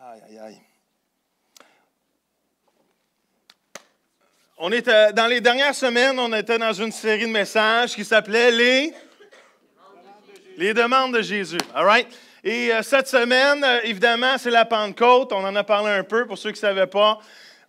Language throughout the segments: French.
Aïe, aïe, aïe. On est dans les dernières semaines, on était dans une série de messages qui s'appelait les demandes de Jésus. All right? Et cette semaine, évidemment, c'est la Pentecôte. On en a parlé un peu pour ceux qui ne savaient pas.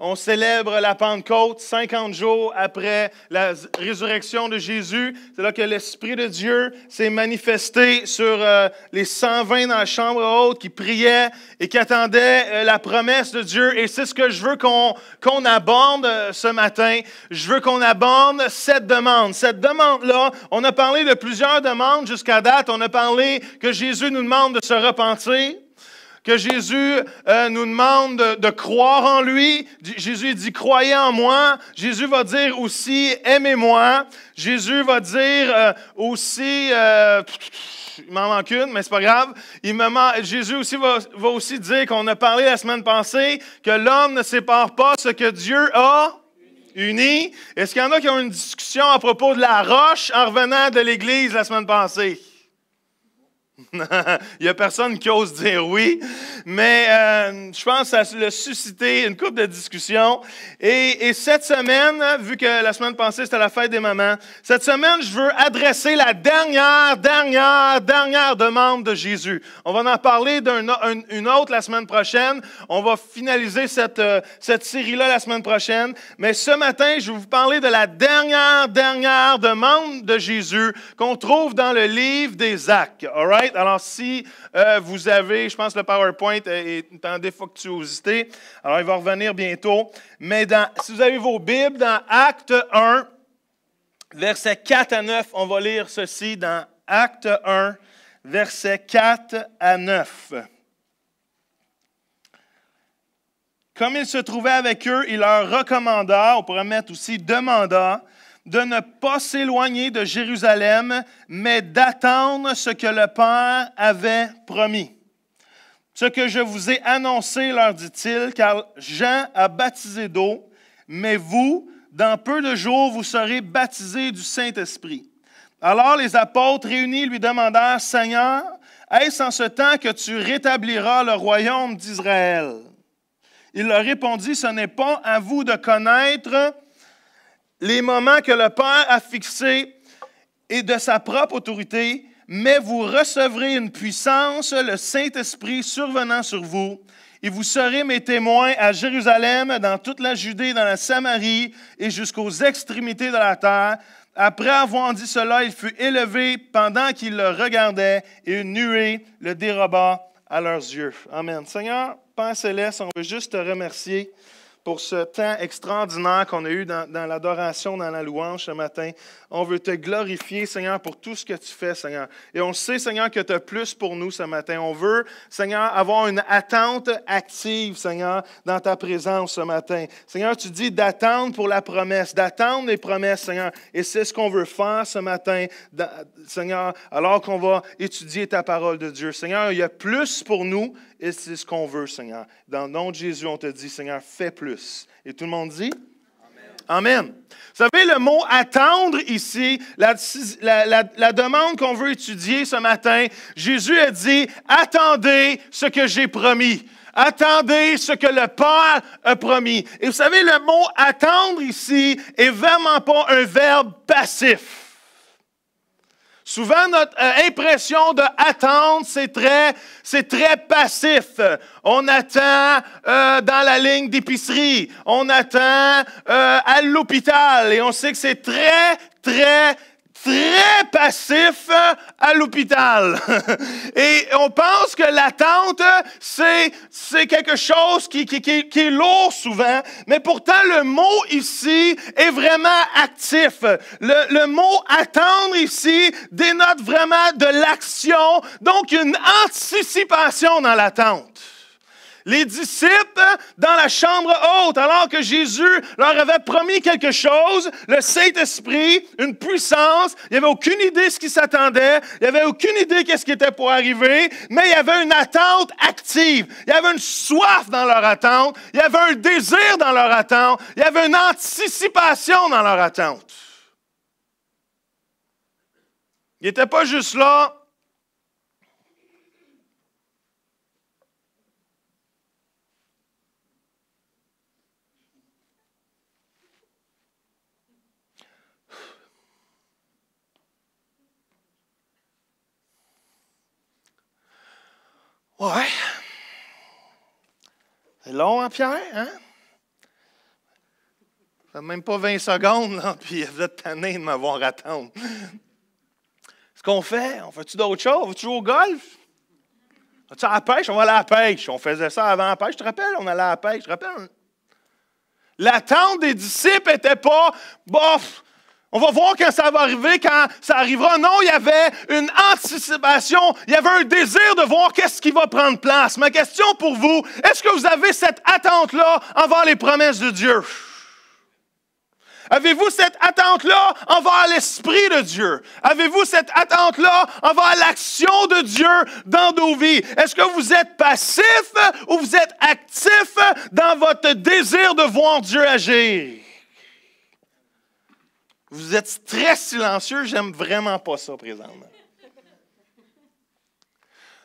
On célèbre la Pentecôte 50 jours après la résurrection de Jésus. C'est là que l'Esprit de Dieu s'est manifesté sur les 120 dans la chambre haute qui priaient et qui attendaient la promesse de Dieu. Et c'est ce que je veux qu'on aborde ce matin. Je veux qu'on aborde cette demande. Cette demande-là, on a parlé de plusieurs demandes jusqu'à date. On a parlé que Jésus nous demande de se repentir. Que Jésus nous demande de croire en lui. Jésus dit « Croyez en moi ». Jésus va dire aussi « Aimez-moi ». Jésus va dire aussi... il m'en manque une, mais c'est pas grave. Jésus aussi va aussi dire qu'on a parlé la semaine passée que l'homme ne sépare pas ce que Dieu a uni. Est-ce qu'il y en a qui ont une discussion à propos de la roche en revenant de l'Église la semaine passée? Il n'y a personne qui ose dire oui, mais je pense que ça a suscité une couple de discussions. Et cette semaine, vu que la semaine passée, c'était la fête des mamans, cette semaine, je veux adresser la dernière demande de Jésus. On va en parler une autre la semaine prochaine. On va finaliser cette série-là la semaine prochaine. Mais ce matin, je vais vous parler de la dernière demande de Jésus qu'on trouve dans le livre des Actes. All right? Alors, si vous avez, je pense que le PowerPoint est en défectuosité, alors il va revenir bientôt. Mais si vous avez vos Bibles, dans Acte 1, versets 4 à 9, on va lire ceci dans Acte 1, versets 4 à 9. Comme il se trouvait avec eux, il leur recommanda, on pourrait mettre aussi demanda, de ne pas s'éloigner de Jérusalem, mais d'attendre ce que le Père avait promis. Ce que je vous ai annoncé, leur dit-il, car Jean a baptisé d'eau, mais vous, dans peu de jours, vous serez baptisés du Saint-Esprit. Alors les apôtres réunis lui demandèrent, « Seigneur, est-ce en ce temps que tu rétabliras le royaume d'Israël? » Il leur répondit, « Ce n'est pas à vous de connaître les moments que le Père a fixés et de sa propre autorité, mais vous recevrez une puissance, le Saint-Esprit survenant sur vous, et vous serez mes témoins à Jérusalem, dans toute la Judée, dans la Samarie et jusqu'aux extrémités de la terre. » Après avoir dit cela, il fut élevé pendant qu'il le regardait, et une nuée le déroba à leurs yeux. Amen. Seigneur, Père Céleste, on veut juste te remercier pour ce temps extraordinaire qu'on a eu dans l'adoration, dans la louange ce matin. On veut te glorifier, Seigneur, pour tout ce que tu fais, Seigneur. Et on sait, Seigneur, que tu as plus pour nous ce matin. On veut, Seigneur, avoir une attente active, Seigneur, dans ta présence ce matin. Seigneur, tu dis d'attendre pour la promesse, d'attendre les promesses, Seigneur. Et c'est ce qu'on veut faire ce matin, Seigneur, alors qu'on va étudier ta parole de Dieu. Seigneur, il y a plus pour nous et c'est ce qu'on veut, Seigneur. Dans le nom de Jésus, on te dit, Seigneur, fais plus. Et tout le monde dit? Amen. Vous savez, le mot « attendre » ici, la demande qu'on veut étudier ce matin, Jésus a dit « Attendez ce que j'ai promis. Attendez ce que le Père a promis. » Et vous savez, le mot « attendre » ici est vraiment pas un verbe passif. Souvent, notre impression de attendre, c'est très passif. On attend dans la ligne d'épicerie. On attend à l'hôpital. Et on sait que c'est très passif à l'hôpital. Et on pense que l'attente, c'est quelque chose qui est lourd souvent, mais pourtant le mot ici est vraiment actif. Le mot attendre ici dénote vraiment de l'action, donc une anticipation dans l'attente. Les disciples dans la chambre haute, alors que Jésus leur avait promis quelque chose, le Saint-Esprit, une puissance, il n'y avait aucune idée de ce qui s'attendait, il n'y avait aucune idée de ce qui était pour arriver, mais il y avait une attente active, il y avait une soif dans leur attente, il y avait un désir dans leur attente, il y avait une anticipation dans leur attente. Ils n'étaient pas juste là Ouais. C'est long, hein, Pierre? Hein? Ça fait même pas 20 secondes, là, puis vous êtes tanné de m'avoir attendre. Ce qu'on fait, on fait-tu d'autres choses? On va-tu jouer au golf? Va-tu à la pêche? On va aller à la pêche. On faisait ça avant la pêche, je te rappelle? On allait à la pêche, je te rappelle? L'attente des disciples n'était pas, bof, on va voir quand ça va arriver, quand ça arrivera. Non, il y avait une anticipation, il y avait un désir de voir qu'est-ce qui va prendre place. Ma question pour vous, est-ce que vous avez cette attente-là envers les promesses de Dieu? Avez-vous cette attente-là envers l'Esprit de Dieu? Avez-vous cette attente-là envers l'action de Dieu dans nos vies? Est-ce que vous êtes passif ou vous êtes actif dans votre désir de voir Dieu agir? Vous êtes très silencieux, j'aime vraiment pas ça présentement.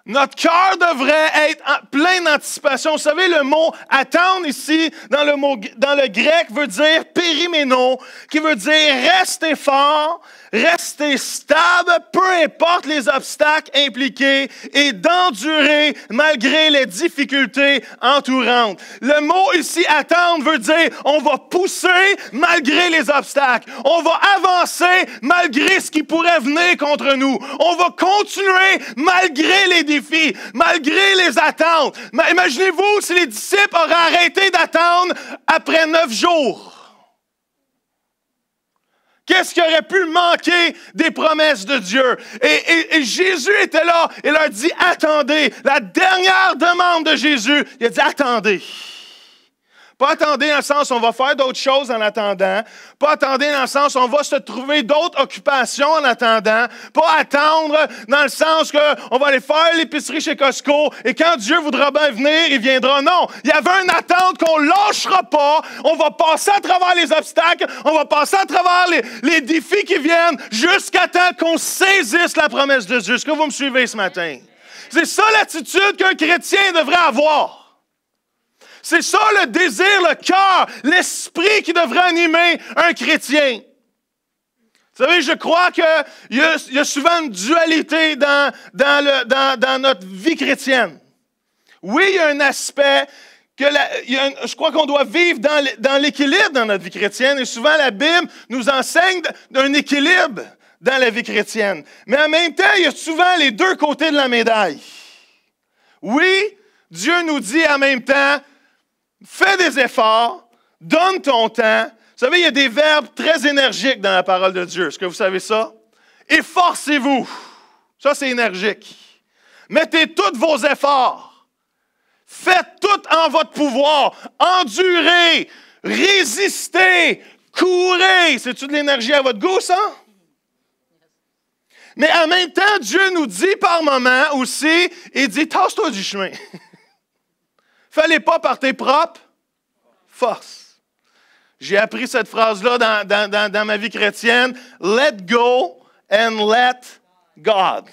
Notre cœur devrait être plein d'anticipation. Vous savez, le mot « attendre » ici, dans le grec, veut dire « périmeno », qui veut dire « rester fort », rester stable, peu importe les obstacles impliqués, et d'endurer malgré les difficultés entourantes. Le mot ici « attendre » veut dire on va pousser malgré les obstacles. On va avancer malgré ce qui pourrait venir contre nous. On va continuer malgré les défis, malgré les attentes. Imaginez-vous si les disciples auraient arrêté d'attendre après 9 jours. Qu'est-ce qui aurait pu manquer des promesses de Dieu? Et Jésus était là et leur dit, attendez. La dernière demande de Jésus, il a dit, attendez. Pas attendez dans le sens on va faire d'autres choses en attendant. Pas attendez dans le sens on va se trouver d'autres occupations en attendant. Pas attendre dans le sens qu'on va aller faire l'épicerie chez Costco et quand Dieu voudra bien venir, il viendra. Non, il y avait une attente qu'on ne lâchera pas. On va passer à travers les obstacles. On va passer à travers les défis qui viennent jusqu'à temps qu'on saisisse la promesse de Dieu. Est-ce que vous me suivez ce matin? C'est ça l'attitude qu'un chrétien devrait avoir. C'est ça le désir, le cœur, l'esprit qui devrait animer un chrétien. Vous savez, je crois qu'il y a souvent une dualité dans notre vie chrétienne. Oui, il y a un aspect je crois qu'on doit vivre dans l'équilibre dans notre vie chrétienne. Et souvent, la Bible nous enseigne d'un équilibre dans la vie chrétienne. Mais en même temps, il y a souvent les deux côtés de la médaille. Oui, Dieu nous dit en même temps, fais des efforts, donne ton temps. Vous savez, il y a des verbes très énergiques dans la parole de Dieu. Est-ce que vous savez ça? Efforcez-vous. Ça, c'est énergique. Mettez tous vos efforts. Faites tout en votre pouvoir. Endurez, résistez, courez. C'est-tu de l'énergie à votre goût, ça? Mais en même temps, Dieu nous dit par moments aussi, il dit, tasse-toi du chemin. Fais-les pas par tes propres forces. J'ai appris cette phrase-là dans ma vie chrétienne. Let go and let God.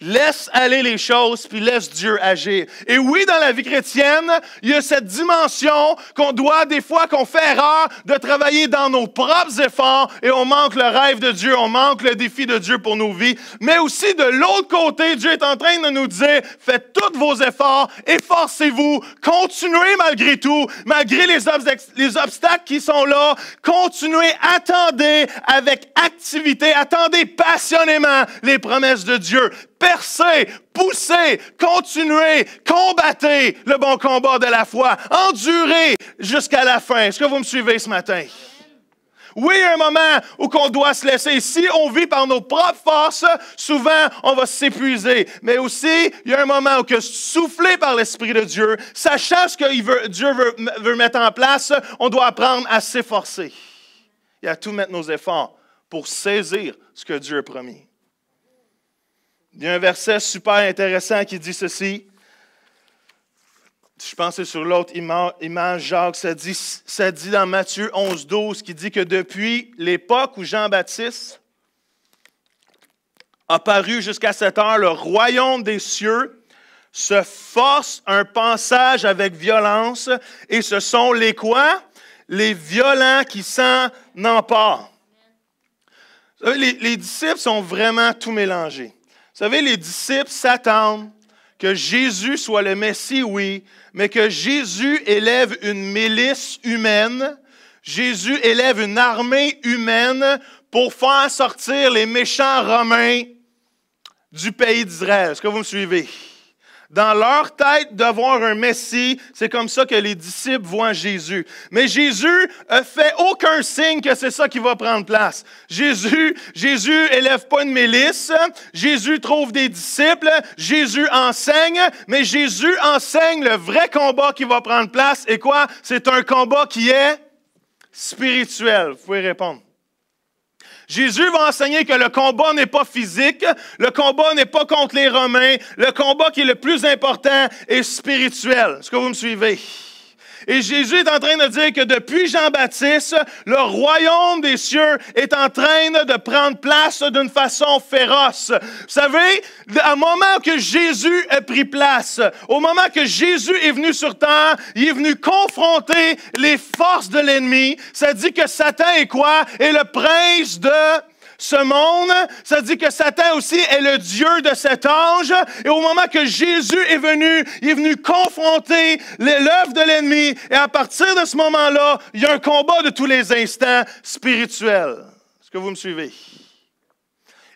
Laisse aller les choses, puis laisse Dieu agir. Et oui, dans la vie chrétienne, il y a cette dimension qu'on doit, des fois, qu'on fait erreur de travailler dans nos propres efforts et on manque le rêve de Dieu, on manque le défi de Dieu pour nos vies. Mais aussi, de l'autre côté, Dieu est en train de nous dire, faites tous vos efforts, efforcez-vous, continuez malgré tout, malgré les obstacles qui sont là, continuez, attendez avec activité, attendez passionnément les promesses de Dieu. Percez, poussez, continuez, combattez le bon combat de la foi, endurez jusqu'à la fin. Est-ce que vous me suivez ce matin? Oui, il y a un moment où on doit se laisser. Si on vit par nos propres forces, souvent, on va s'épuiser. Mais aussi, il y a un moment où, soufflé par l'Esprit de Dieu, sachant ce que Dieu veut mettre en place, on doit apprendre à s'efforcer et à tout mettre nos efforts pour saisir ce que Dieu a promis. Il y a un verset super intéressant qui dit ceci. Je pense que c'est sur l'autre image, Jacques, ça dit dans Matthieu 11, 12, qui dit que depuis l'époque où Jean-Baptiste a paru jusqu'à cette heure, le royaume des cieux se force un passage avec violence, et ce sont les quoi? Les violents qui s'en emparent. Les disciples sont vraiment tout mélangés. Vous savez, les disciples s'attendent que Jésus soit le Messie, oui, mais que Jésus élève une milice humaine, Jésus élève une armée humaine pour faire sortir les méchants Romains du pays d'Israël. Est-ce que vous me suivez? Dans leur tête, d'avoir un Messie, c'est comme ça que les disciples voient Jésus. Mais Jésus ne fait aucun signe que c'est ça qui va prendre place. Jésus élève pas une milice, Jésus trouve des disciples, Jésus enseigne, mais Jésus enseigne le vrai combat qui va prendre place. Et quoi? C'est un combat qui est spirituel. Vous pouvez répondre. Jésus va enseigner que le combat n'est pas physique, le combat n'est pas contre les Romains, le combat qui est le plus important est spirituel. Est-ce que vous me suivez? Et Jésus est en train de dire que depuis Jean-Baptiste, le royaume des cieux est en train de prendre place d'une façon féroce. Vous savez, au moment que Jésus a pris place, au moment que Jésus est venu sur terre, il est venu confronter les forces de l'ennemi. Ça dit que Satan est quoi? Est le prince de ce monde. Ça dit que Satan aussi est le Dieu de cet ange. Et au moment que Jésus est venu, il est venu confronter l'œuvre de l'ennemi. Et à partir de ce moment-là, il y a un combat de tous les instants spirituel. Est-ce que vous me suivez?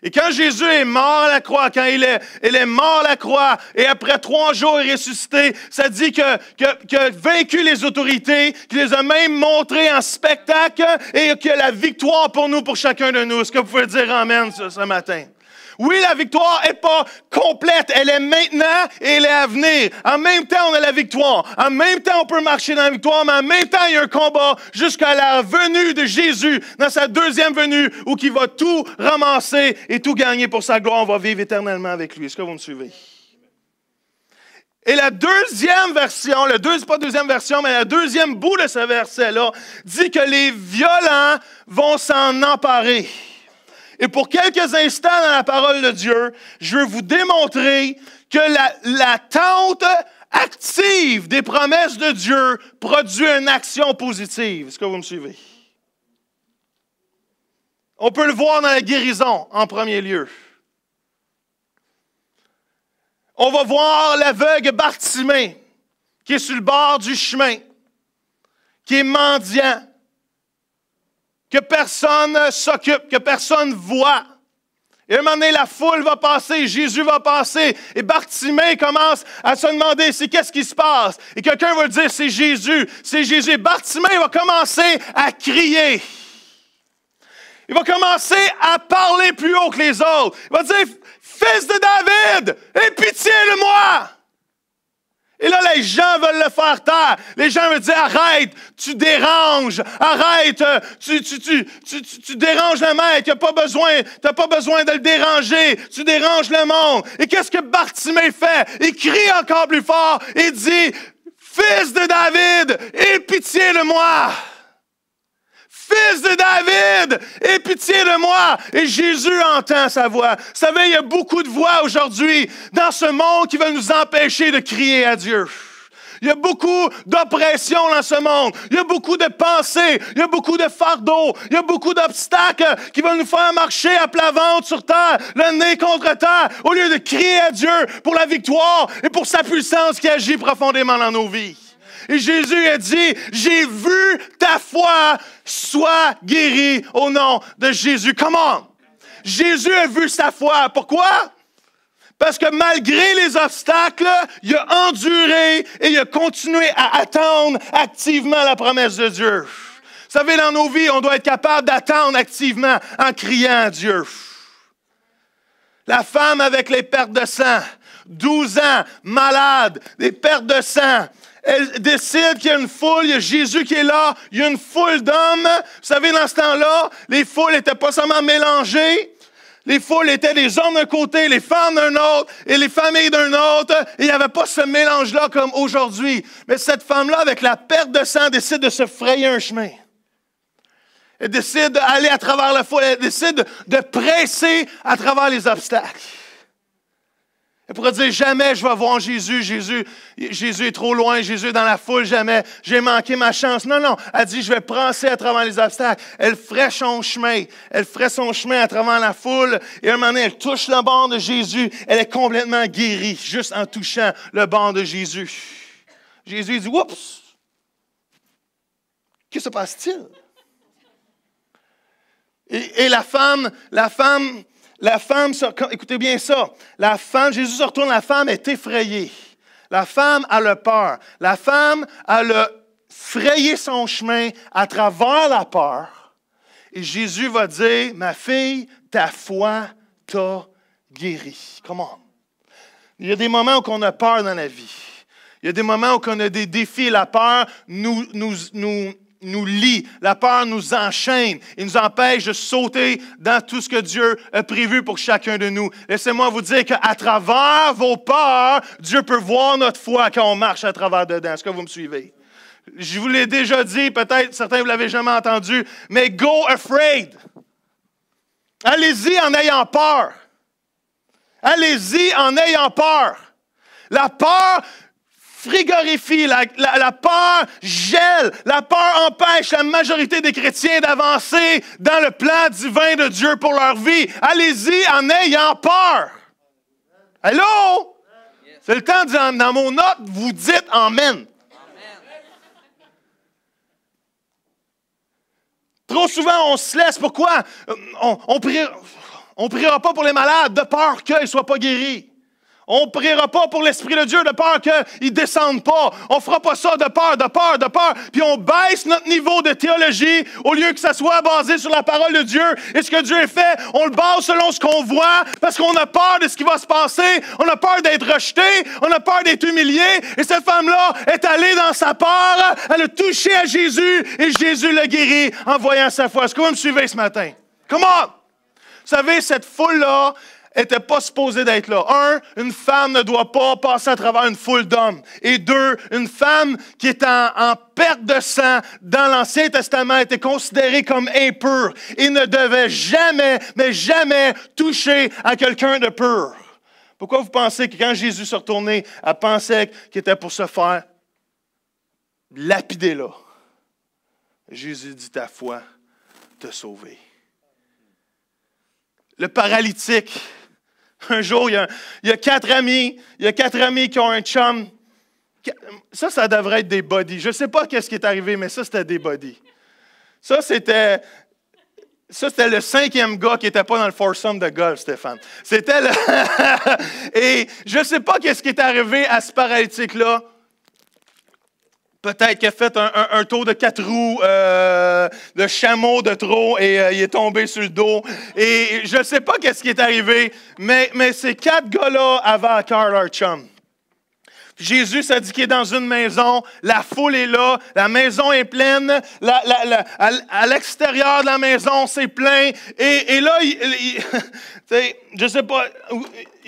Et quand Jésus est mort à la croix, quand il est mort à la croix, et après 3 jours il est ressuscité, ça dit qu'il a vaincu les autorités, qu'il les a même montrées en spectacle, et qu'il y a la victoire pour nous, pour chacun de nous. Est-ce que vous pouvez dire amen ce matin? Oui, la victoire n'est pas complète. Elle est maintenant et elle est à venir. En même temps, on a la victoire. En même temps, on peut marcher dans la victoire, mais en même temps, il y a un combat jusqu'à la venue de Jésus, dans sa deuxième venue, où il va tout ramasser et tout gagner pour sa gloire. On va vivre éternellement avec lui. Est-ce que vous me suivez? Et la deuxième version, pas deuxième version, mais la deuxième bout de ce verset-là, dit que les violents vont s'en emparer. Et pour quelques instants dans la parole de Dieu, je veux vous démontrer que l'attente active des promesses de Dieu produit une action positive. Est-ce que vous me suivez? On peut le voir dans la guérison en premier lieu. On va voir l'aveugle Bartimée qui est sur le bord du chemin, qui est mendiant, que personne s'occupe, que personne voit. Et à un moment donné, la foule va passer, Jésus va passer, et Bartimée commence à se demander qu'est-ce qui se passe. Et quelqu'un va dire, c'est Jésus, c'est Jésus. Et Bartimée va commencer à crier. Il va commencer à parler plus haut que les autres. Il va dire, Fils de David, aie pitié de moi. Et là, les gens veulent le faire taire. Les gens veulent dire, arrête, tu déranges, arrête, tu déranges le maître, tu n'as pas besoin de le déranger, tu déranges le monde. Et qu'est-ce que Bartimée fait? Il crie encore plus fort et dit, Fils de David, aie pitié de moi. Fils de David, aie pitié de moi. Et Jésus entend sa voix. Vous savez, il y a beaucoup de voix aujourd'hui dans ce monde qui veulent nous empêcher de crier à Dieu. Il y a beaucoup d'oppression dans ce monde. Il y a beaucoup de pensées. Il y a beaucoup de fardeaux. Il y a beaucoup d'obstacles qui veulent nous faire marcher à plat ventre sur terre, le nez contre terre, au lieu de crier à Dieu pour la victoire et pour sa puissance qui agit profondément dans nos vies. Et Jésus a dit, j'ai vu ta foi, sois guéri au nom de Jésus. Comment? Jésus a vu sa foi. Pourquoi? Parce que malgré les obstacles, il a enduré et il a continué à attendre activement la promesse de Dieu. Vous savez, dans nos vies, on doit être capable d'attendre activement en criant à Dieu. La femme avec les pertes de sang, 12 ans, malade, des pertes de sang. Elle décide qu'il y a une foule, il y a Jésus qui est là, il y a une foule d'hommes. Vous savez, dans ce temps-là, les foules n'étaient pas seulement mélangées. Les foules étaient des hommes d'un côté, les femmes d'un autre, et les familles d'un autre. Et il n'y avait pas ce mélange-là comme aujourd'hui. Mais cette femme-là, avec la perte de sang, décide de se frayer un chemin. Elle décide d'aller à travers la foule. Elle décide de presser à travers les obstacles. Elle pourrait dire, jamais je vais voir Jésus. Jésus est trop loin. Jésus est dans la foule. Jamais. J'ai manqué ma chance. Non, non. Elle dit, je vais passer à travers les obstacles. Elle ferait son chemin. Elle ferait son chemin à travers la foule. Et à un moment donné, elle touche le bord de Jésus. Elle est complètement guérie, juste en touchant le bord de Jésus. Jésus dit, oups! Que se passe-t-il? Et la femme, écoutez bien ça, Jésus se retourne, la femme est effrayée. La femme a le peur. La femme a frayé son chemin à travers la peur. Et Jésus va dire, ma fille, ta foi t'a guérie. Comment? Il y a des moments où on a peur dans la vie. Il y a des moments où on a des défis. La peur nous lie, la peur nous enchaîne et nous empêche de sauter dans tout ce que Dieu a prévu pour chacun de nous. Laissez-moi vous dire qu'à travers vos peurs, Dieu peut voir notre foi quand on marche à travers dedans. Est-ce que vous me suivez? Je vous l'ai déjà dit, peut-être certains ne l'avez jamais entendu, mais go afraid. Allez-y en ayant peur. Allez-y en ayant peur. La peur frigorifie, la peur gèle, la peur empêche la majorité des chrétiens d'avancer dans le plan divin de Dieu pour leur vie. Allez-y en ayant peur. Allô? C'est le temps de dire, dans mon note, vous dites Amen. Trop souvent, on se laisse. Pourquoi? On priera pas pour les malades de peur qu'ils ne soient pas guéris. On ne priera pas pour l'Esprit de Dieu de peur qu'il ne descende pas. On ne fera pas ça de peur. Puis on baisse notre niveau de théologie au lieu que ça soit basé sur la parole de Dieu. Et ce que Dieu a fait, on le base selon ce qu'on voit parce qu'on a peur de ce qui va se passer. On a peur d'être rejeté. On a peur d'être humilié. Et cette femme-là est allée dans sa peur. Elle a touché à Jésus et Jésus l'a guéri en voyant sa foi. Est-ce que vous me suivez ce matin? Come on! Vous savez, cette foule-là n'était pas supposée d'être là. Un, une femme ne doit pas passer à travers une foule d'hommes. Et deux, une femme qui est en perte de sang dans l'Ancien Testament était considérée comme impure et ne devait jamais, mais jamais toucher à quelqu'un de pur. Pourquoi vous pensez que quand Jésus s'est retourné, elle pensait qu'il était pour se faire lapider là? Jésus dit, ta foi t'a sauvé. Le paralytique. Un jour, il y a quatre amis qui ont un chum. Ça devrait être des buddies. Je ne sais pas qu'est-ce qui est arrivé, mais ça, c'était des buddies. Ça, c'était le 5e gars qui n'était pas dans le foursome de golf, Stéphane. C'était le... Et je ne sais pas qu'est-ce qui est arrivé à ce paralytique-là. Peut-être qu'il a fait un tour de 4 roues de chameau de trop et il est tombé sur le dos. Et je ne sais pas qu'est-ce qui est arrivé, mais ces 4 gars-là avaient à cœur leur chum. Jésus s'est dit qu'il est dans une maison, la foule est là, la maison est pleine, à l'extérieur de la maison, c'est plein. Et là, je ne sais pas,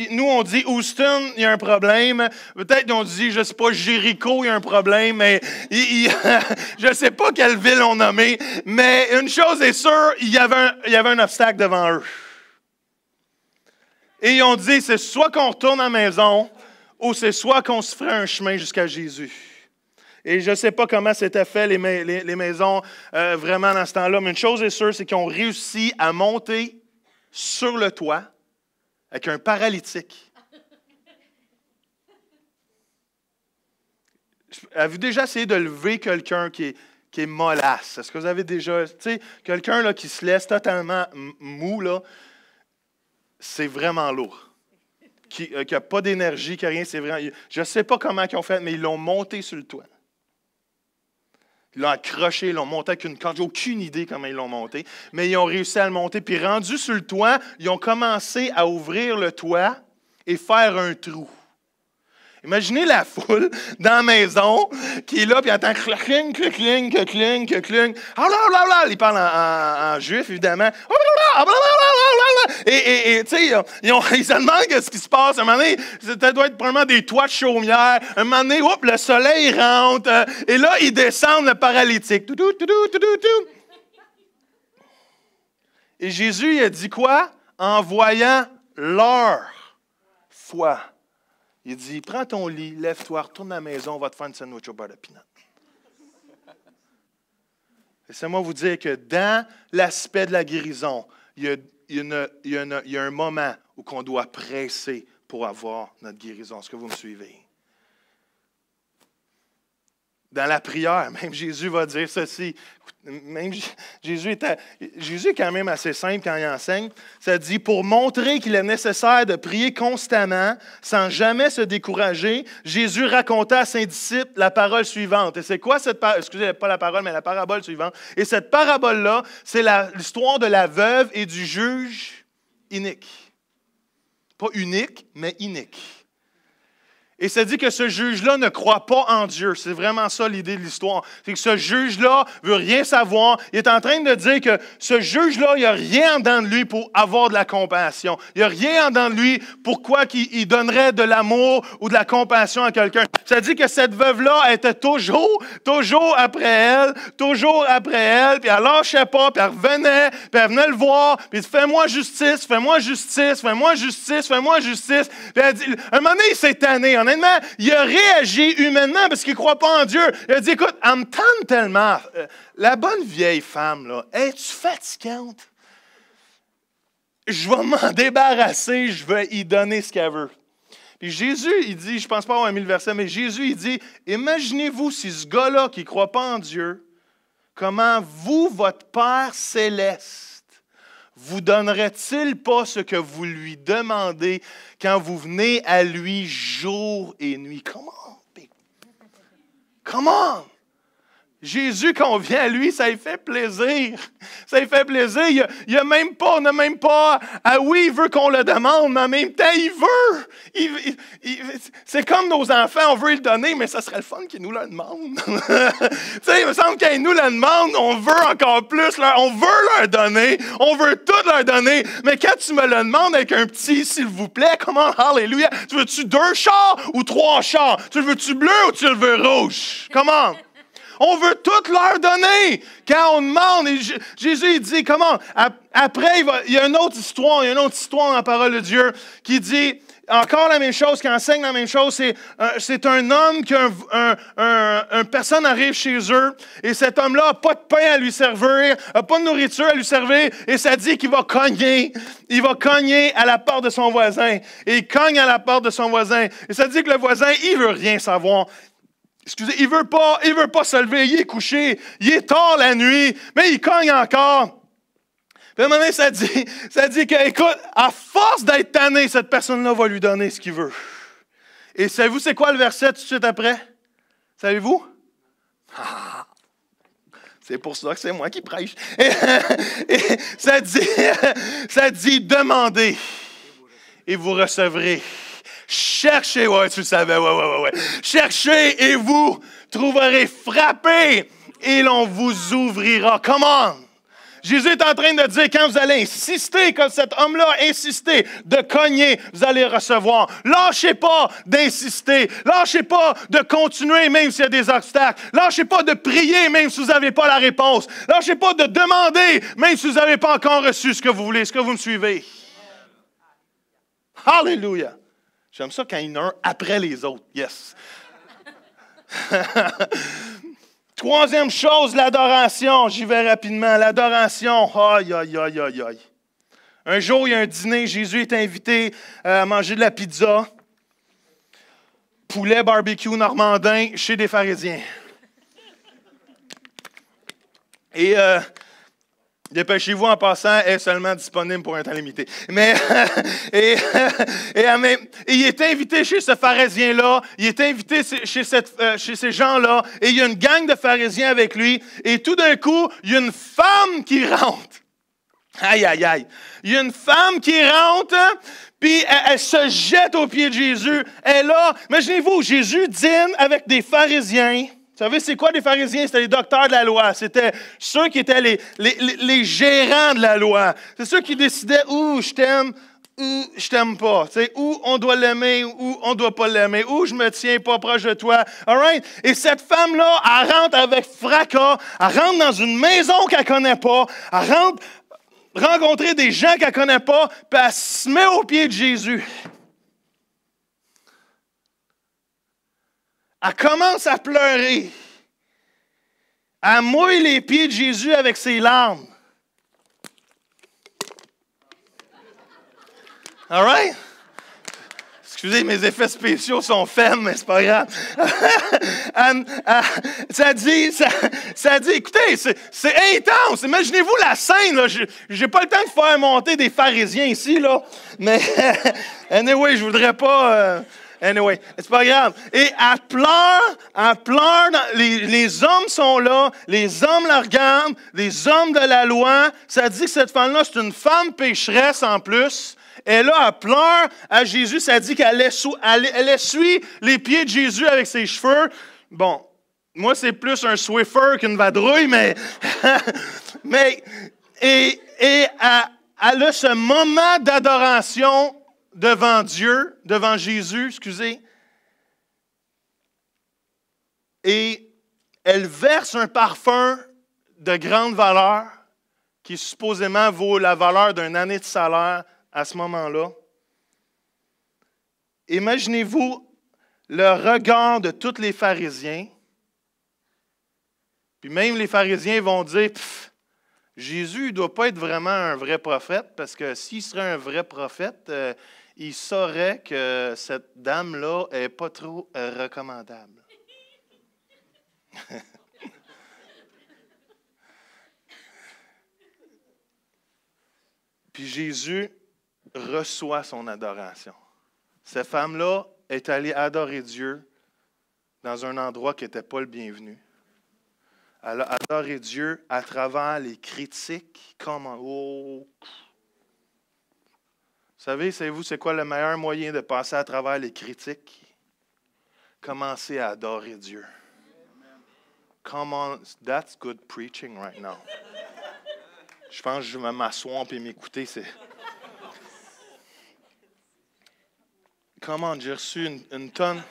nous on dit Houston, il y a un problème. Peut-être on dit, je ne sais pas, Jéricho, il y a un problème. Mais je ne sais pas quelle ville on nommait. Mais une chose est sûre, il y avait un obstacle devant eux. Et ils ont dit, c'est soit qu'on retourne à la maison, ou c'est soit qu'on se ferait un chemin jusqu'à Jésus. Et je ne sais pas comment c'était fait, les maisons, vraiment dans ce temps-là, mais une chose est sûre, c'est qu'ils ont réussi à monter sur le toit avec un paralytique. Avez-vous déjà essayé de lever quelqu'un qui est mollasse? Est-ce que vous avez déjà... Tu sais, quelqu'un là, qui se laisse totalement mou, là, c'est vraiment lourd. Qui n'a pas d'énergie, qui n'a rien, c'est vraiment... Je ne sais pas comment ils ont fait, mais ils l'ont monté sur le toit. Ils l'ont accroché, ils l'ont monté avec une corde. J'ai aucune idée comment ils l'ont monté, mais ils ont réussi à le monter. Puis rendus sur le toit, ils ont commencé à ouvrir le toit et faire un trou. Imaginez la foule dans la maison qui est là, puis elle entend cling, cling, cling, cling. Il parle en juif, évidemment. Et tu sais, ils se demandent ce qui se passe. Un moment donné, ça doit être probablement des toits de chaumière. Un moment donné, le soleil rentre. Et là, ils descendent le paralytique. Et Jésus, il a dit quoi? En voyant leur foi, Il dit, prends ton lit, lève-toi, retourne à la maison, on va te faire une sandwich au beurre de pinot. Laissez-moi vous dire que dans l'aspect de la guérison, il y a un moment où on doit presser pour avoir notre guérison. Est-ce que vous me suivez? Dans la prière, même Jésus va dire ceci. Même Jésus est quand même assez simple quand il enseigne. Ça dit, pour montrer qu'il est nécessaire de prier constamment, sans jamais se décourager, Jésus raconta à ses disciples la parole suivante. Et c'est quoi cette parole? Excusez, pas la parole, mais la parabole suivante. Et cette parabole-là, c'est l'histoire de la veuve et du juge inique. Pas unique, mais inique. Et ça dit que ce juge-là ne croit pas en Dieu. C'est vraiment ça l'idée de l'histoire. C'est que ce juge-là veut rien savoir. Il est en train de dire que ce juge-là, il n'y a rien dedans de lui pour avoir de la compassion. Il n'y a rien dedans de lui pourquoi il donnerait de l'amour ou de la compassion à quelqu'un. Ça dit que cette veuve-là, elle était toujours après elle, puis elle lâchait pas, puis elle revenait, puis elle venait le voir, puis elle dit, fais-moi justice, fais-moi justice, fais-moi justice, fais-moi justice. Puis elle dit, un moment donné, il s'est tanné. Honnêtement, il a réagi humainement parce qu'il ne croit pas en Dieu. Il a dit, écoute, elle me tente tellement. La bonne vieille femme, là, es-tu fatigante? Je vais m'en débarrasser, je vais y donner ce qu'elle veut. Puis Jésus, il dit, je ne pense pas avoir mis le verset, mais Jésus, il dit, imaginez-vous si ce gars-là qui ne croit pas en Dieu, comment vous, votre Père céleste, vous donnerait-il pas ce que vous lui demandez quand vous venez à lui jour et nuit? Comment? Jésus, quand on vient à lui, ça lui fait plaisir. Ça lui fait plaisir. Il n'a même pas, oui, il veut qu'on le demande, mais en même temps, il veut. C'est comme nos enfants, on veut le donner, mais ça serait le fun qu'ils nous le demandent. Tu sais, il me semble qu'ils nous le demandent, on veut encore plus, on veut leur donner, on veut tout leur donner, mais quand tu me le demandes avec un petit, s'il vous plaît, comment, alléluia, tu veux-tu 2 chars ou 3 chars? Tu le veux-tu bleu ou tu le veux rouge? Comment? On veut tout leur donner. Quand on demande, et Jésus il dit, comment? Après, il y a une autre histoire dans la parole de Dieu qui dit, encore la même chose, qui enseigne la même chose, c'est un homme une personne arrive chez eux, et cet homme-là n'a pas de pain à lui servir, n'a pas de nourriture à lui servir, et ça dit qu'il va cogner. Il va cogner à la porte de son voisin. Et il cogne à la porte de son voisin. Et ça dit que le voisin, il ne veut rien savoir. Excusez, il veut pas se lever, il est couché, il est tard la nuit, mais il cogne encore. Puis à un moment donné, ça dit que, écoute, à force d'être tanné, cette personne-là va lui donner ce qu'il veut. Et savez-vous c'est quoi le verset tout de suite après? Savez-vous? C'est pour ça que c'est moi qui prêche. Et ça dit, demandez et vous recevrez. Cherchez, ouais, tu le savais, ouais. Cherchez et vous trouverez, frappez et l'on vous ouvrira. Comment? Jésus est en train de dire, quand vous allez insister, comme cet homme-là a insisté, de cogner, vous allez recevoir. Lâchez pas d'insister. Lâchez pas de continuer, même s'il y a des obstacles. Lâchez pas de prier, même si vous n'avez pas la réponse. Lâchez pas de demander, même si vous n'avez pas encore reçu ce que vous voulez. Est-ce que vous me suivez? Alléluia! J'aime ça quand il y en a un après les autres. Yes. Troisième chose, l'adoration. J'y vais rapidement. L'adoration. Aïe. Un jour, il y a un dîner. Jésus est invité à manger de la pizza. Poulet barbecue normandin chez des pharisiens. Et dépêchez-vous en passant, elle est seulement disponible pour un temps limité. Mais, il est invité chez ce pharisien-là, il est invité chez ces gens-là, et il y a une gang de pharisiens avec lui, et tout d'un coup, il y a une femme qui rentre. Aïe. Il y a une femme qui rentre, puis elle se jette aux pieds de Jésus. Elle est là, imaginez-vous, Jésus dîne avec des pharisiens. Vous savez, c'est quoi des pharisiens? C'était les docteurs de la loi. C'était ceux qui étaient les gérants de la loi. C'est ceux qui décidaient où je t'aime, où je t'aime pas. Où on doit l'aimer, où on ne doit pas l'aimer. Où je me tiens pas proche de toi. All right? Et cette femme-là, elle rentre avec fracas. Elle rentre dans une maison qu'elle ne connaît pas. Elle rentre rencontrer des gens qu'elle ne connaît pas. Puis elle se met aux pieds de Jésus. Elle commence à pleurer. Elle mouille les pieds de Jésus avec ses larmes. All right? Excusez, mes effets spéciaux sont faibles, mais c'est pas grave. Ça dit, écoutez, c'est intense. Imaginez-vous la scène, là. J'ai pas le temps de faire monter des pharisiens ici, là. Mais, anyway, je voudrais pas... Anyway, c'est pas grave. Et elle pleure. Les hommes sont là, les hommes la regardent, les hommes de la loi. Ça dit que cette femme-là, c'est une femme pécheresse en plus. Et là, elle pleure à Jésus. Ça dit qu'elle essuie les pieds de Jésus avec ses cheveux. Bon, moi, c'est plus un Swiffer qu'une vadrouille, mais... et elle a ce moment d'adoration devant Dieu, devant Jésus, excusez. Et elle verse un parfum de grande valeur qui supposément vaut la valeur d'une année de salaire à ce moment-là. Imaginez-vous le regard de tous les pharisiens. Puis même les pharisiens vont dire, Jésus ne doit pas être vraiment un vrai prophète, parce que s'il serait un vrai prophète, il saurait que cette dame-là n'est pas trop recommandable. Puis Jésus reçoit son adoration. Cette femme-là est allée adorer Dieu dans un endroit qui n'était pas le bienvenu. Elle a adoré Dieu à travers les critiques. Savez-vous, c'est quoi le meilleur moyen de passer à travers les critiques? Commencez à adorer Dieu. Come on, that's good preaching right now. Je pense que je vais m'asseoir et m'écouter. Comment j'ai reçu une tonne.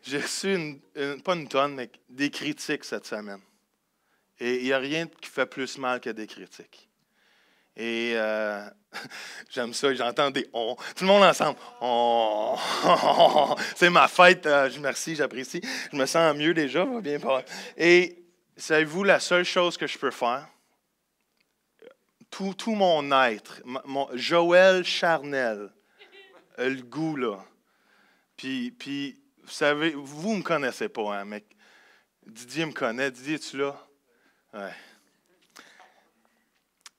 J'ai reçu pas une tonne, mais des critiques cette semaine. Et il n'y a rien qui fait plus mal que des critiques. Et j'aime ça, j'entends des « on ». Tout le monde ensemble. « On ». C'est ma fête, merci, j'apprécie. Je me sens mieux déjà, va bien parler. Et savez-vous la seule chose que je peux faire? Tout mon être, Joël charnel, le goût là. Puis, vous savez, vous ne me connaissez pas, hein, mais Didier me connaît. Didier, es-tu là? Ouais.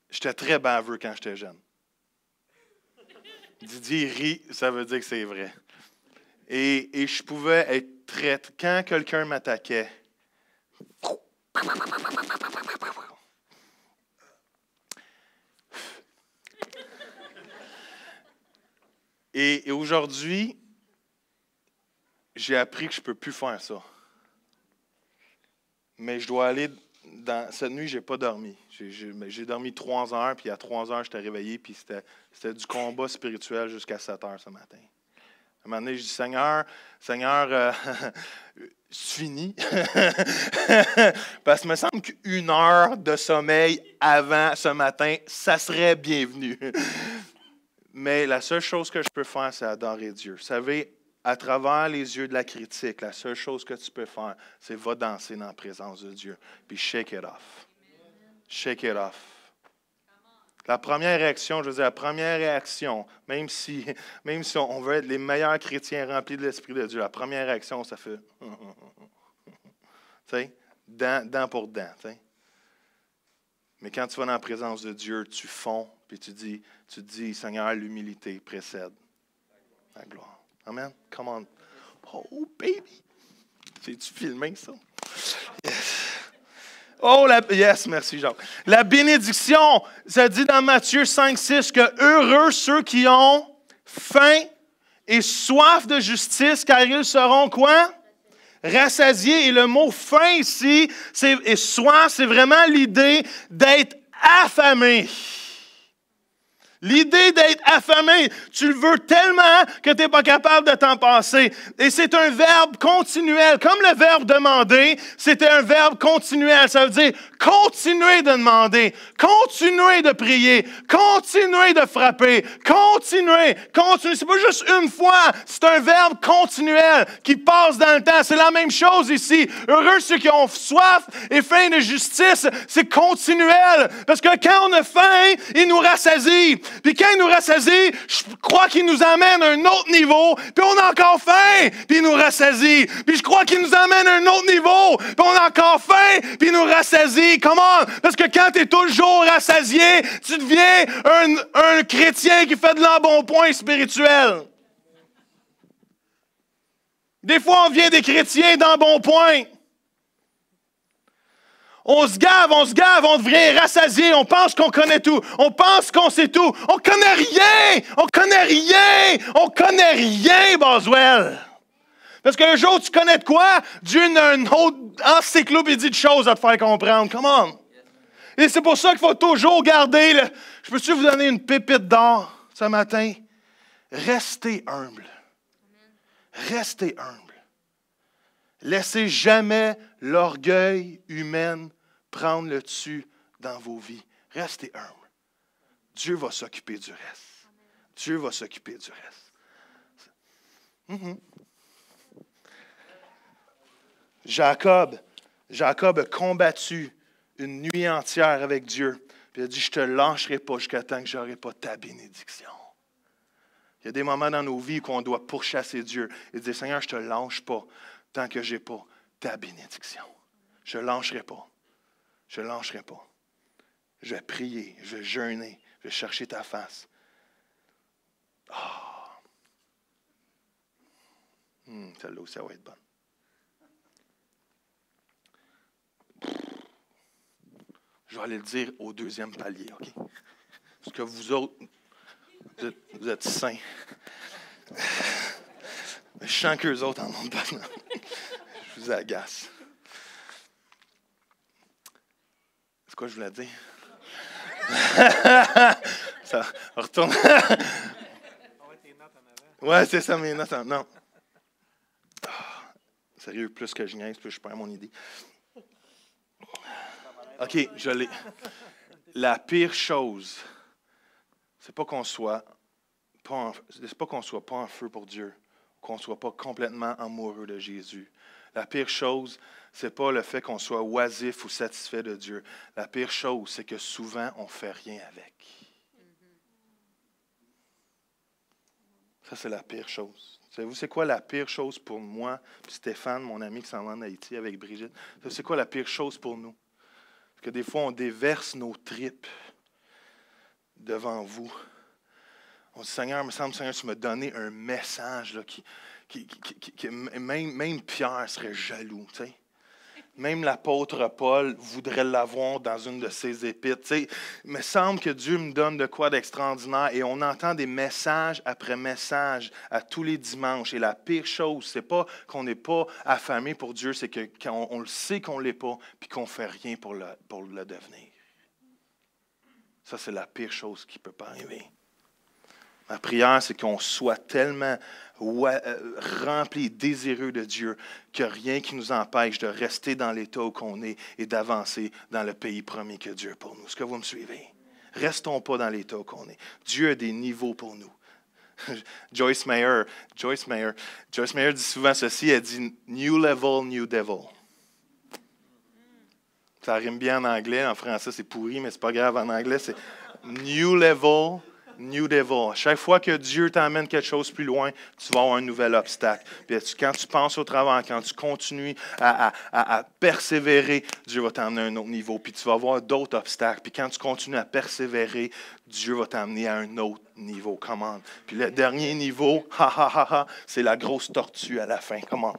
J'étais très baveux quand j'étais jeune. Didier rit, ça veut dire que c'est vrai. Et je pouvais être très... Quand quelqu'un m'attaquait, et aujourd'hui, j'ai appris que je ne peux plus faire ça. Mais je dois aller... Cette nuit, je n'ai pas dormi. J'ai dormi 3 heures, puis à 3 heures, j'étais réveillé, puis c'était du combat spirituel jusqu'à 7 heures ce matin. À un moment donné, je dis, Seigneur, c'est fini. Parce qu'il me semble qu'1 heure de sommeil avant ce matin, ça serait bienvenu. Mais la seule chose que je peux faire, c'est adorer Dieu. Vous savez, à travers les yeux de la critique, la seule chose que tu peux faire, c'est va danser dans la présence de Dieu. Puis shake it off. Shake it off. La première réaction, même si on veut être les meilleurs chrétiens remplis de l'Esprit de Dieu, la première réaction, ça fait... Tu sais, dent pour dent. T'sais. Mais quand tu vas dans la présence de Dieu, tu fonds, puis tu dis, Seigneur, l'humilité précède la gloire. Amen. Come on. Oh, baby. C'est-tu filmé, ça? Yes. Oh, yes, merci, Jacques. La bénédiction, ça dit dans Matthieu 5,6 que heureux ceux qui ont faim et soif de justice, car ils seront quoi? Rassasiés. Et le mot faim ici, et soif, c'est vraiment l'idée d'être affamé. L'idée d'être affamé, tu le veux tellement que tu n'es pas capable de t'en passer. Et c'est un verbe continuel. Comme le verbe demander, c'était un verbe continuel. Ça veut dire continuer de demander, continuer de prier, continuer de frapper, continuer. C'est pas juste une fois, c'est un verbe continuel qui passe dans le temps. C'est la même chose ici. Heureux ceux qui ont soif et faim de justice, c'est continuel. Parce que quand on a faim, il nous rassasie. Puis quand il nous rassasie, je crois qu'il nous amène à un autre niveau. Puis on a encore faim, puis il nous rassasie. Puis je crois qu'il nous amène à un autre niveau. Puis on a encore faim, puis il nous rassasie. Comment? Parce que quand tu es toujours rassasié, tu deviens un chrétien qui fait de l'embonpoint spirituel. Des fois, on vient des chrétiens d'embonpoint. On se gave, on devrait rassasier, on pense qu'on connaît tout, on pense qu'on sait tout. On connaît rien, Boswell. Parce que le jour où tu connais de quoi, Dieu a une autre encyclopédie de choses à te faire comprendre. Come on. Et c'est pour ça qu'il faut toujours garder le... Je peux-tu vous donner une pépite d'or ce matin? Restez humble. Restez humble. Laissez jamais l'orgueil humain prendre le dessus dans vos vies. Restez humble. Dieu va s'occuper du reste. Dieu va s'occuper du reste. Jacob a combattu une nuit entière avec Dieu. Puis il a dit, je ne te lâcherai pas jusqu'à temps que je n'aurai pas ta bénédiction. Il y a des moments dans nos vies qu'on doit pourchasser Dieu et dire, Seigneur, je ne te lâche pas tant que je n'ai pas ta bénédiction. Je ne lâcherai pas. Je ne lâcherai pas. Je vais prier, je vais jeûner, je vais chercher ta face. Celle-là aussi, ça va être bonne. Je vais aller le dire au deuxième palier, OK? Parce que vous autres, vous êtes saints. Je sens qu'eux autres en ont pas. Je vous agace. C'est quoi je voulais dire? Ça retourne. Ouais, c'est ça, mes notes. Non. Sérieux, plus que je niaise, plus je perds mon idée. OK, je l'ai. La pire chose, c'est pas qu'on soit pas en feu pour Dieu, qu'on ne soit pas complètement amoureux de Jésus. La pire chose, c'est pas le fait qu'on soit oisif ou satisfait de Dieu. La pire chose, c'est que souvent, on ne fait rien avec. Ça, c'est la pire chose. Savez-vous, c'est quoi la pire chose pour moi, puis Stéphane, mon ami qui s'en va en Haïti avec Brigitte? C'est quoi la pire chose pour nous? Parce que des fois, on déverse nos tripes devant vous. On dit, Seigneur, il me semble, Seigneur, tu m'as donné un message là, même Pierre serait jaloux. Tu sais. Même l'apôtre Paul voudrait l'avoir dans une de ses épîtres. Tu sais. Il me semble que Dieu me donne de quoi d'extraordinaire et on entend des messages après messages à tous les dimanches. Et la pire chose, c'est pas qu'on n'est pas affamé pour Dieu, c'est que quand on le sait qu'on ne l'est pas puis qu'on ne fait rien pour le devenir. Ça, c'est la pire chose qui ne peut pas arriver. Ma prière, c'est qu'on soit tellement remplis, désireux de Dieu, qu'il n'y a rien qui nous empêche de rester dans l'état où on est et d'avancer dans le pays promis que Dieu a pour nous. Est-ce que vous me suivez? Restons pas dans l'état où on est. Dieu a des niveaux pour nous. Joyce Meyer dit souvent ceci, elle dit « New level, new devil ». Ça rime bien en anglais, en français c'est pourri, mais c'est pas grave, en anglais c'est « New level, new devil ». Chaque fois que Dieu t'emmène quelque chose plus loin, tu vas avoir un nouvel obstacle. Puis quand tu penses au travers, quand tu continues à persévérer, Dieu va t'emmener à un autre niveau. Puis tu vas avoir d'autres obstacles. Puis quand tu continues à persévérer, Dieu va t'emmener à un autre niveau. Comment? Puis le dernier niveau, c'est la grosse tortue à la fin. Comment?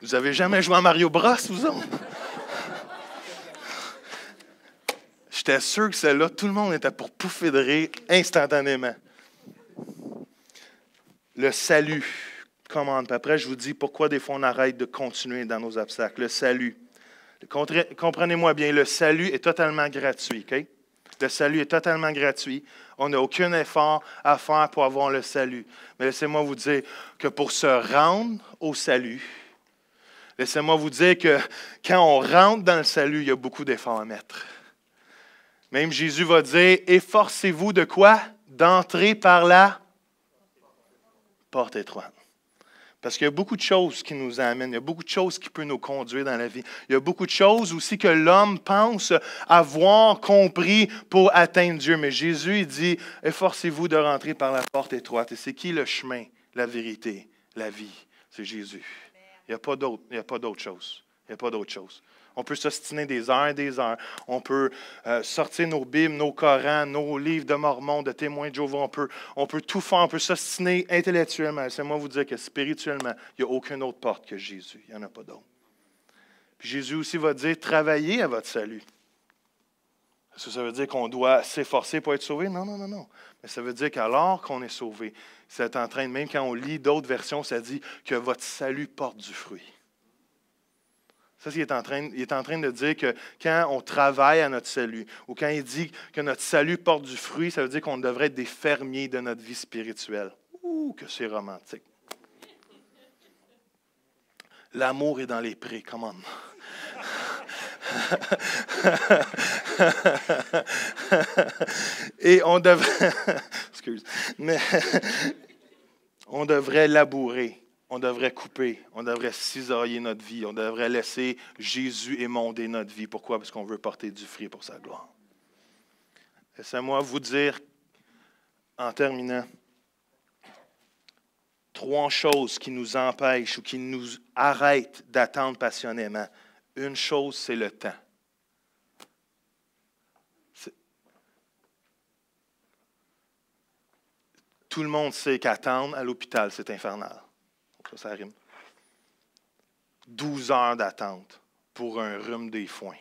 Vous avez jamais joué à Mario Bros, vous autres? J'étais sûr que celle-là, tout le monde était pour pouffer de rire instantanément. Le salut. Comment? Puis après, je vous dis pourquoi des fois on arrête de continuer dans nos obstacles. Le salut. Comprenez-moi bien, le salut est totalement gratuit. Okay? Le salut est totalement gratuit. On n'a aucun effort à faire pour avoir le salut. Mais laissez-moi vous dire que pour se rendre au salut, laissez-moi vous dire que quand on rentre dans le salut, il y a beaucoup d'efforts à mettre. Même Jésus va dire, efforcez-vous de quoi? D'entrer par la porte étroite. Parce qu'il y a beaucoup de choses qui nous amènent, il y a beaucoup de choses qui peuvent nous conduire dans la vie. Il y a beaucoup de choses aussi que l'homme pense avoir compris pour atteindre Dieu. Mais Jésus, il dit, efforcez-vous de rentrer par la porte étroite. Et c'est qui le chemin, la vérité, la vie? C'est Jésus. Il n'y a pas d'autre chose. Il n'y a pas d'autre chose. On peut s'ostiner des heures et des heures. On peut sortir nos Bibles, nos Corans, nos livres de Mormon, de témoins de Jéhovah. On peut tout faire. On peut s'ostiner intellectuellement. Laissez-moi vous dire que spirituellement, il n'y a aucune autre porte que Jésus. Il n'y en a pas d'autre. Puis Jésus aussi va dire, travaillez à votre salut. Est-ce que ça veut dire qu'on doit s'efforcer pour être sauvé? Non, non, non, non. Mais ça veut dire qu'alors qu'on est sauvé, c'est en train, même quand on lit d'autres versions, ça dit que votre salut porte du fruit. Ça, il est en train de dire que quand on travaille à notre salut, ou quand il dit que notre salut porte du fruit, ça veut dire qu'on devrait être des fermiers de notre vie spirituelle. Ouh, que c'est romantique. L'amour est dans les prés, comment? Et on devrait, excuse, mais on devrait labourer. On devrait couper, on devrait cisailler notre vie, on devrait laisser Jésus émonder notre vie. Pourquoi? Parce qu'on veut porter du fruit pour sa gloire. Laissez-moi vous dire, en terminant, 3 choses qui nous empêchent ou qui nous arrêtent d'attendre passionnément. Une chose, c'est le temps. Tout le monde sait qu'attendre à l'hôpital, c'est infernal. Ça rime. 12 heures d'attente pour un rhume des foins.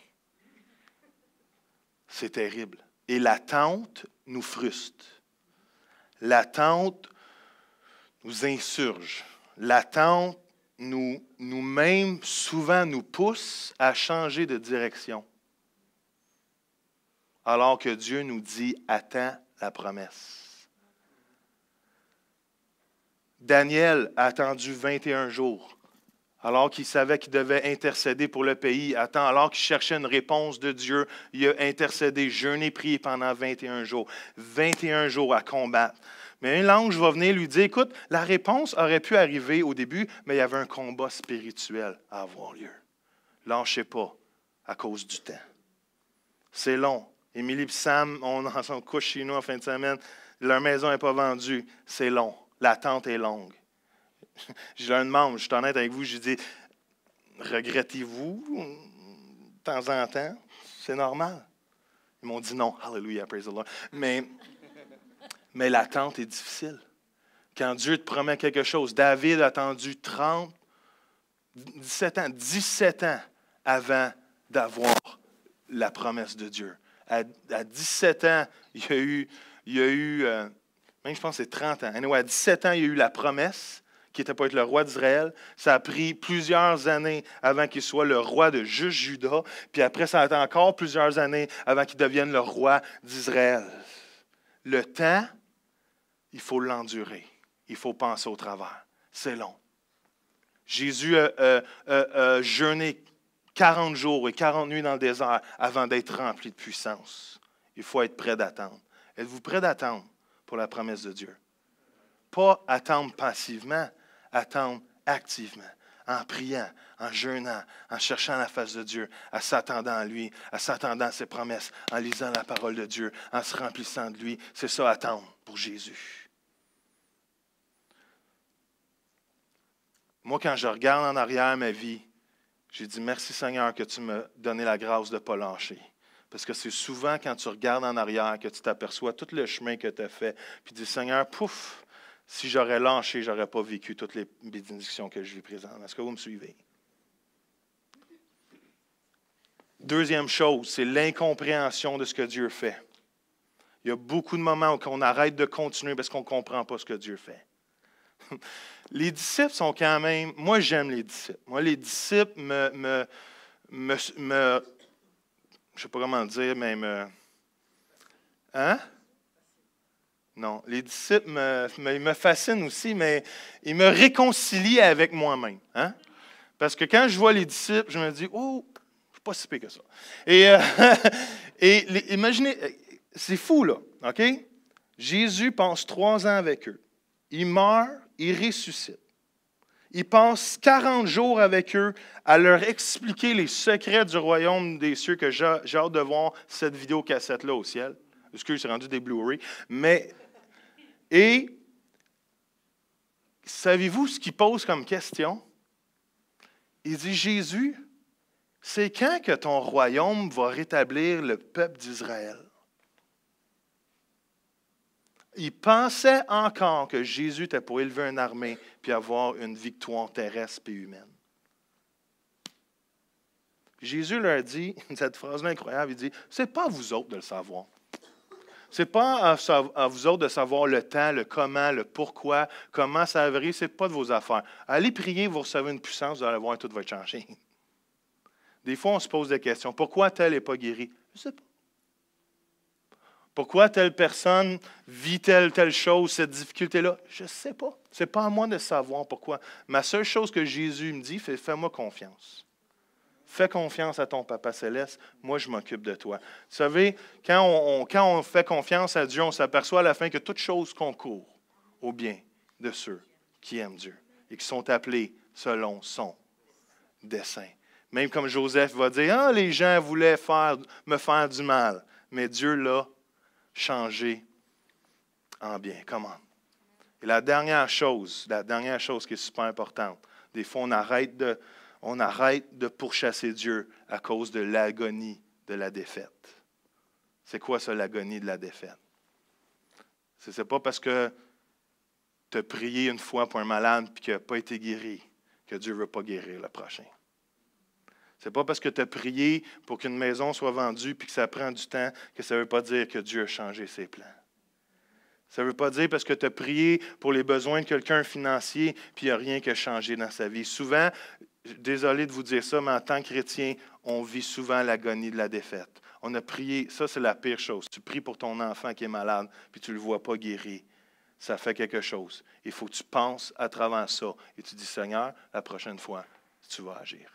C'est terrible. Et l'attente nous frustre. L'attente nous insurge. L'attente nous-mêmes, souvent, nous pousse à changer de direction. Alors que Dieu nous dit, attends la promesse. Daniel a attendu 21 jours, alors qu'il savait qu'il devait intercéder pour le pays. Alors qu'il cherchait une réponse de Dieu, il a intercédé, jeûné, prié pendant 21 jours. 21 jours à combattre. Mais un ange va venir lui dire, écoute, la réponse aurait pu arriver au début, mais il y avait un combat spirituel à avoir lieu. Lâchez pas à cause du temps. C'est long. Émilie et Sam, on s'en couche chez nous en fin de semaine. Leur maison n'est pas vendue. C'est long. L'attente est longue. Je leur demande, je suis honnête avec vous, je dis, regrettez-vous de temps en temps? C'est normal. Ils m'ont dit non. Hallelujah, praise the Lord. Mais l'attente est difficile. Quand Dieu te promet quelque chose, David a attendu 17 ans avant d'avoir la promesse de Dieu. À 17 ans, il y a eu même je pense que c'est 30 ans. Anyway, à 17 ans, il y a eu la promesse qui était pour être le roi d'Israël. Ça a pris plusieurs années avant qu'il soit le roi de juste Juda. Puis après, ça a été encore plusieurs années avant qu'il devienne le roi d'Israël. Le temps, il faut l'endurer. Il faut penser au travers. C'est long. Jésus a jeûné 40 jours et 40 nuits dans le désert avant d'être rempli de puissance. Il faut être prêt d'attendre. Êtes-vous prêt d'attendre pour la promesse de Dieu? Pas attendre passivement, attendre activement, en priant, en jeûnant, en cherchant la face de Dieu, en s'attendant à lui, en s'attendant à ses promesses, en lisant la parole de Dieu, en se remplissant de lui. C'est ça, attendre pour Jésus. Moi, quand je regarde en arrière ma vie, j'ai dit merci Seigneur que tu m'as donné la grâce de ne pas lâcher. Parce que c'est souvent quand tu regardes en arrière que tu t'aperçois tout le chemin que tu as fait. Puis tu dis, Seigneur, pouf, si j'aurais lâché, je n'aurais pas vécu toutes les bénédictions que je vis présentement. Est-ce que vous me suivez? Deuxième chose, c'est l'incompréhension de ce que Dieu fait. Il y a beaucoup de moments où on arrête de continuer parce qu'on ne comprend pas ce que Dieu fait. Les disciples sont quand même... Moi, j'aime les disciples. Moi, les disciples me je ne sais pas comment le dire, mais hein? Non, les disciples me fascinent aussi, mais ils me réconcilient avec moi-même. Hein? Parce que quand je vois les disciples, je me dis, oh, je ne suis pas si pire que ça. Et imaginez, c'est fou, là, OK? Jésus passe 3 ans avec eux. Il meurt, il ressuscite. Il passe 40 jours avec eux à leur expliquer les secrets du royaume des cieux, que j'ai hâte de voir cette vidéocassette-là au ciel. Excusez, c'est rendu des Blu-ray. Et savez-vous ce qu'il pose comme question? Il dit, Jésus, c'est quand que ton royaume va rétablir le peuple d'Israël? Il pensait encore que Jésus était pour élever une armée puis avoir une victoire terrestre et humaine. Jésus leur dit, cette phrase-là incroyable, il dit, c'est pas à vous autres de le savoir. Ce n'est pas à vous autres de savoir le temps, le comment, le pourquoi, comment ça arrive, ce n'est pas de vos affaires. Allez prier, vous recevez une puissance, vous allez voir, tout va changer. Des fois, on se pose des questions. Pourquoi tel n'est pas guéri? Je ne sais pas. Pourquoi telle personne vit telle chose, cette difficulté-là? Je ne sais pas. Ce n'est pas à moi de savoir pourquoi. Ma seule chose que Jésus me dit, fais-moi confiance. Fais confiance à ton Papa Céleste, moi je m'occupe de toi. Vous savez, quand on fait confiance à Dieu, on s'aperçoit à la fin que toute chose concourt au bien de ceux qui aiment Dieu et qui sont appelés selon son dessein. Même comme Joseph va dire, ah, les gens voulaient me faire du mal, mais Dieu l'a changé en bien. Comment? Et la dernière chose qui est super importante, des fois on arrête de pourchasser Dieu à cause de l'agonie de la défaite. C'est quoi ça, l'agonie de la défaite? Ce n'est pas parce que tu as prié une fois pour un malade et qu'il n'a pas été guéri que Dieu ne veut pas guérir le prochain. Ce n'est pas parce que tu as prié pour qu'une maison soit vendue et que ça prend du temps que ça ne veut pas dire que Dieu a changé ses plans. Ça ne veut pas dire parce que tu as prié pour les besoins de quelqu'un financier puis il n'y a rien qui a changé dans sa vie. Souvent, désolé de vous dire ça, mais en tant que chrétien, on vit souvent l'agonie de la défaite. On a prié, ça c'est la pire chose. Tu pries pour ton enfant qui est malade puis tu ne le vois pas guéri. Ça fait quelque chose. Il faut que tu penses à travers ça et tu dis, Seigneur, la prochaine fois, tu vas agir.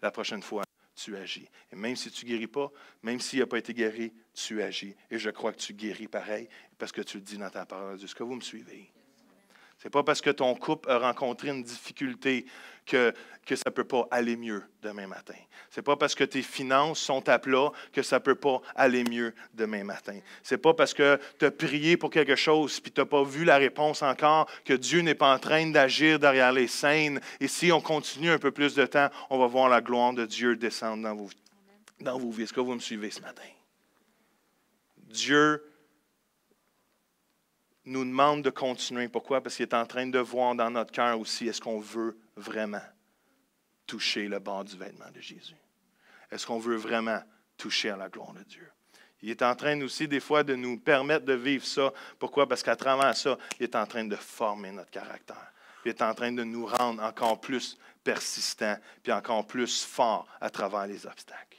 La prochaine fois, tu agis. Et même si tu ne guéris pas, même s'il n'a pas été guéri, tu agis. Et je crois que tu guéris pareil, parce que tu le dis dans ta parole de Dieu. Est-ce que vous me suivez? Ce n'est pas parce que ton couple a rencontré une difficulté que ça ne peut pas aller mieux demain matin. Ce n'est pas parce que tes finances sont à plat que ça ne peut pas aller mieux demain matin. Ce n'est pas parce que tu as prié pour quelque chose et tu n'as pas vu la réponse encore que Dieu n'est pas en train d'agir derrière les scènes. Et si on continue un peu plus de temps, on va voir la gloire de Dieu descendre dans vos vies. Est-ce que vous me suivez ce matin? Dieu nous demande de continuer. Pourquoi? Parce qu'il est en train de voir dans notre cœur aussi, est-ce qu'on veut vraiment toucher le bord du vêtement de Jésus? Est-ce qu'on veut vraiment toucher à la gloire de Dieu? Il est en train aussi des fois de nous permettre de vivre ça. Pourquoi? Parce qu'à travers ça, il est en train de former notre caractère. Il est en train de nous rendre encore plus persistants puis encore plus forts à travers les obstacles.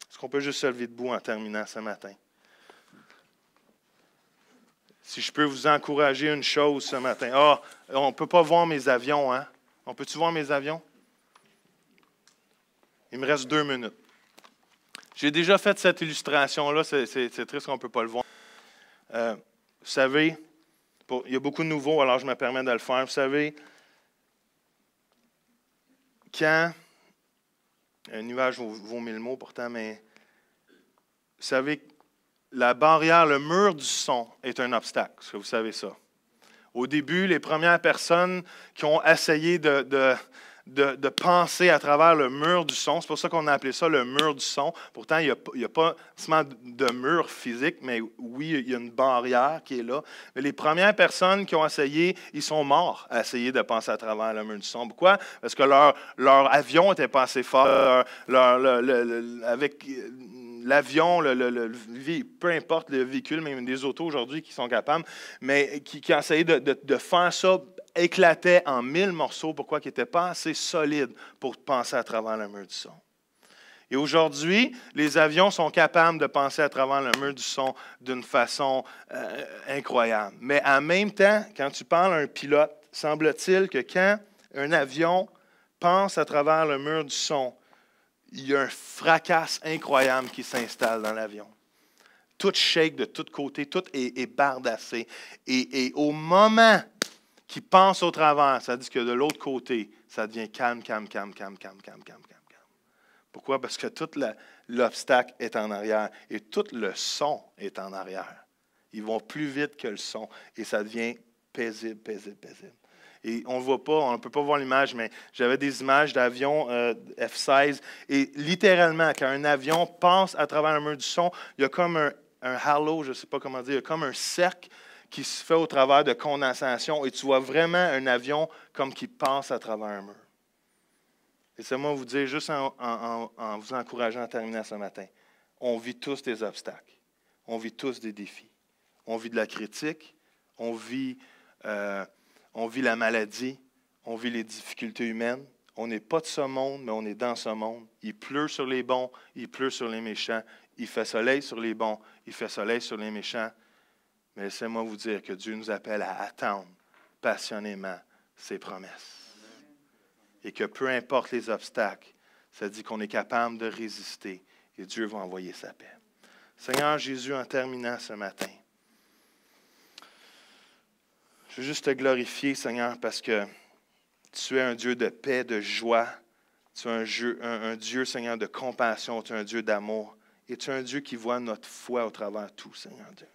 Est-ce qu'on peut juste se lever debout en terminant ce matin? Si je peux vous encourager une chose ce matin. Ah, on ne peut pas voir mes avions, hein? On peut-tu voir mes avions? Il me reste 2 minutes. J'ai déjà fait cette illustration-là. C'est triste qu'on ne peut pas le voir. Vous savez, il y a beaucoup de nouveaux, alors je me permets de le faire. Vous savez, quand... Un nuage vaut 1000 mots pourtant, mais... Vous savez, la barrière, le mur du son est un obstacle. Est-ce que vous savez ça? Au début, les premières personnes qui ont essayé de penser à travers le mur du son, c'est pour ça qu'on a appelé ça le mur du son. Pourtant, il n'y a pas seulement de mur physique, mais oui, il y a une barrière qui est là. Mais les premières personnes qui ont essayé, ils sont morts à essayer de penser à travers le mur du son. Pourquoi? Parce que leur avion était pas assez fort. Avec l'avion, peu importe le véhicule, même des autos aujourd'hui qui sont capables, mais qui ont essayé de faire ça, éclatait en 1000 morceaux. Pourquoi? Qui n'était pas assez solide pour penser à travers le mur du son. Et aujourd'hui, les avions sont capables de passer à travers le mur du son d'une façon incroyable. Mais en même temps, quand tu parles à un pilote, semble-t-il que quand un avion passe à travers le mur du son, il y a un fracas incroyable qui s'installe dans l'avion. Tout shake de tous côtés, tout est bardassé. Et au moment qu'il passe au travers, ça dit que de l'autre côté, ça devient calme. Pourquoi? Parce que tout l'obstacle est en arrière et tout le son est en arrière. Ils vont plus vite que le son et ça devient paisible. Et on ne voit pas, on ne peut pas voir l'image, mais j'avais des images d'avions F-16 et littéralement, quand un avion passe à travers un mur du son, il y a comme un halo, je ne sais pas comment dire, il y a comme un cercle qui se fait au travers de condensation et tu vois vraiment un avion comme qui passe à travers un mur. Laissez-moi vous dire, juste en vous encourageant à terminer ce matin, on vit tous des obstacles. On vit tous des défis. On vit de la critique. On vit la maladie. On vit les difficultés humaines. On n'est pas de ce monde, mais on est dans ce monde. Il pleut sur les bons, il pleut sur les méchants. Il fait soleil sur les bons, il fait soleil sur les méchants. Mais laissez-moi vous dire que Dieu nous appelle à attendre passionnément ses promesses. Et que peu importe les obstacles, ça dit qu'on est capable de résister et Dieu va envoyer sa paix. Seigneur Jésus, en terminant ce matin, je veux juste te glorifier, Seigneur, parce que tu es un Dieu de paix, de joie. Tu es un Dieu, Seigneur, de compassion. Tu es un Dieu d'amour. Et tu es un Dieu qui voit notre foi au travers de tout, Seigneur Dieu.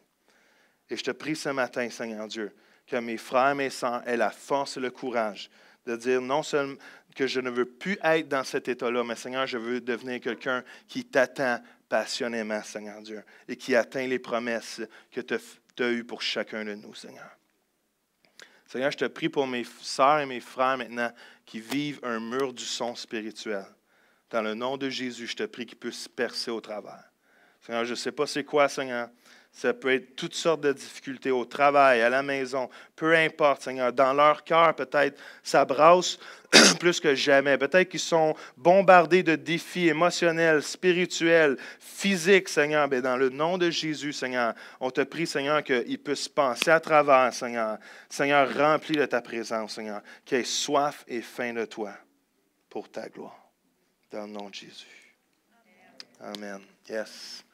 Et je te prie ce matin, Seigneur Dieu, que mes frères et mes sœurs aient la force et le courage de dire non seulement que je ne veux plus être dans cet état-là, mais Seigneur, je veux devenir quelqu'un qui t'attend passionnément, Seigneur Dieu, et qui atteint les promesses que tu as eues pour chacun de nous, Seigneur. Seigneur, je te prie pour mes sœurs et mes frères maintenant qui vivent un mur du son spirituel. Dans le nom de Jésus, je te prie qu'ils puissent percer au travers. Seigneur, je ne sais pas c'est quoi, Seigneur. Ça peut être toutes sortes de difficultés au travail, à la maison, peu importe, Seigneur. Dans leur cœur, peut-être, ça brasse plus que jamais. Peut-être qu'ils sont bombardés de défis émotionnels, spirituels, physiques, Seigneur. Mais dans le nom de Jésus, Seigneur, on te prie, Seigneur, qu'ils puissent penser à travers, Seigneur. Seigneur, remplis de ta présence, Seigneur. Qu'ils aient soif et faim de toi pour ta gloire. Dans le nom de Jésus. Amen. Yes.